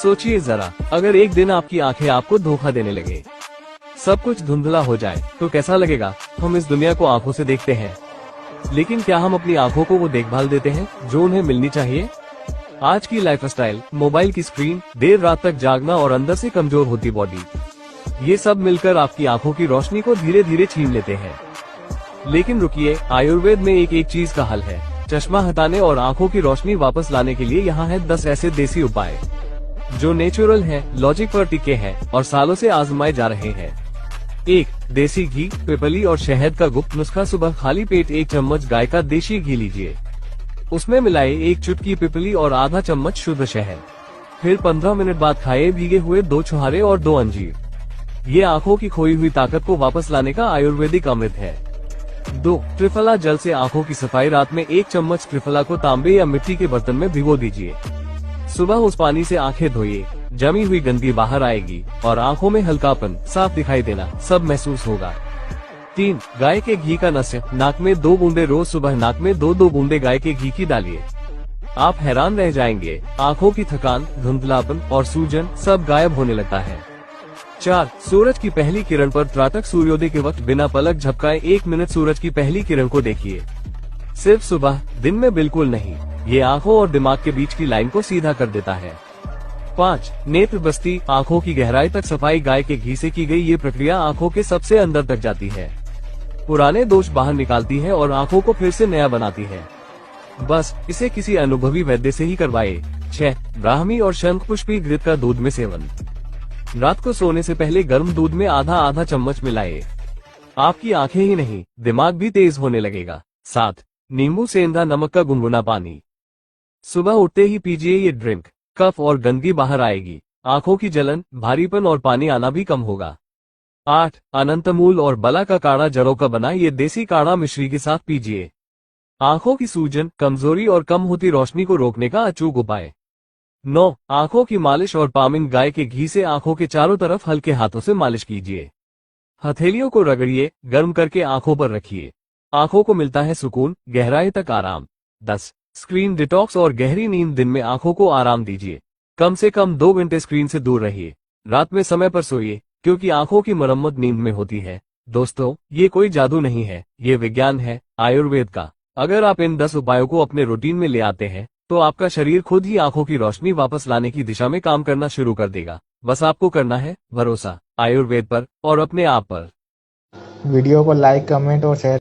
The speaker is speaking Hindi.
सोचिए जरा, अगर एक दिन आपकी आंखें आपको धोखा देने लगे, सब कुछ धुंधला हो जाए, तो कैसा लगेगा। हम इस दुनिया को आंखों से देखते हैं, लेकिन क्या हम अपनी आंखों को वो देखभाल देते हैं जो उन्हें मिलनी चाहिए। आज की लाइफस्टाइल, मोबाइल की स्क्रीन, देर रात तक जागना और अंदर से कमजोर होती बॉडी, ये सब मिलकर आपकी आंखों की रोशनी को धीरे धीरे छीन लेते हैं। लेकिन रुकिए, आयुर्वेद में एक चीज का हल है। चश्मा हटाने और आंखों की रोशनी वापस लाने के लिए यहाँ है 10 ऐसे देसी उपाय जो नेचुरल हैं, लॉजिक पर टिके हैं और सालों से आजमाए जा रहे हैं। 1. देसी घी, पिपली और शहद का गुप्त नुस्खा। सुबह खाली पेट 1 चम्मच गाय का देशी घी लीजिए, उसमें मिलाए 1 चुटकी पिपली और आधा चम्मच शुद्ध शहद। फिर 15 मिनट बाद खाए भीगे हुए 2 छुहारे और 2 अंजीर। ये आंखों की खोई हुई ताकत को वापस लाने का आयुर्वेदिक अमृत है। 2. त्रिफला जल से आंखों की सफाई। रात में 1 चम्मच त्रिफला को तांबे या मिट्टी के बर्तन में भिगो दीजिए। सुबह उस पानी से आंखें धोइए, जमी हुई गंदगी बाहर आएगी और आंखों में हल्कापन, साफ दिखाई देना सब महसूस होगा। 3. गाय के घी का नस्य। नाक में 2 बूंदे रोज सुबह नाक में 2 बूंदे गाय के घी की डालिए। आप हैरान रह जाएंगे, आंखों की थकान, धुंधलापन और सूजन सब गायब होने लगता है। 4. सूरज की पहली किरण पर त्राटक सूर्योदय के वक्त बिना पलक झपकाए 1 मिनट सूरज की पहली किरण को देखिए। सिर्फ सुबह, दिन में बिल्कुल नहीं। ये आंखों और दिमाग के बीच की लाइन को सीधा कर देता है। 5. नेत्र बस्ती, आंखों की गहराई तक सफाई। गाय के घी से की गई ये प्रक्रिया आंखों के सबसे अंदर तक जाती है, पुराने दोष बाहर निकालती है और आंखों को फिर से नया बनाती है। बस इसे किसी अनुभवी वैद्य से ही करवाए। 6. ब्राह्मी और शंखपुष्पी घृत का दूध में सेवन। रात को सोने से पहले गर्म दूध में आधा चम्मच मिलाए। आपकी आंखें ही नहीं, दिमाग भी तेज होने लगेगा। 7. नींबू सेंधा नमक का गुनगुना पानी। सुबह उठते ही पीजिए ये ड्रिंक, कफ और गंदगी बाहर आएगी, आंखों की जलन, भारीपन और पानी आना भी कम होगा। 8. अनंतमूल और बला का काढ़ा। जड़ों का बना ये देसी काढ़ा मिश्री के साथ पीजिए। आंखों की सूजन, कमजोरी और कम होती रोशनी को रोकने का अचूक उपाय। 9. आंखों की मालिश और पामिंग। गाय के घी से आंखों के चारों तरफ हल्के हाथों से मालिश कीजिए। हथेलियों को रगड़िए, गर्म करके आंखों पर रखिए। आंखों को मिलता है सुकून, गहराई तक आराम। 10. स्क्रीन डिटॉक्स और गहरी नींद। दिन में आंखों को आराम दीजिए, कम से कम 2 घंटे स्क्रीन से दूर रहिए। रात में समय पर सोइए, क्योंकि आंखों की मरम्मत नींद में होती है। दोस्तों, ये कोई जादू नहीं है, ये विज्ञान है, आयुर्वेद का। अगर आप इन 10 उपायों को अपने रूटीन में ले आते हैं, तो आपका शरीर खुद ही आंखों की रोशनी वापस लाने की दिशा में काम करना शुरू कर देगा। बस आपको करना है भरोसा आयुर्वेद पर और अपने आप पर। वीडियो को लाइक, कमेंट और शेयर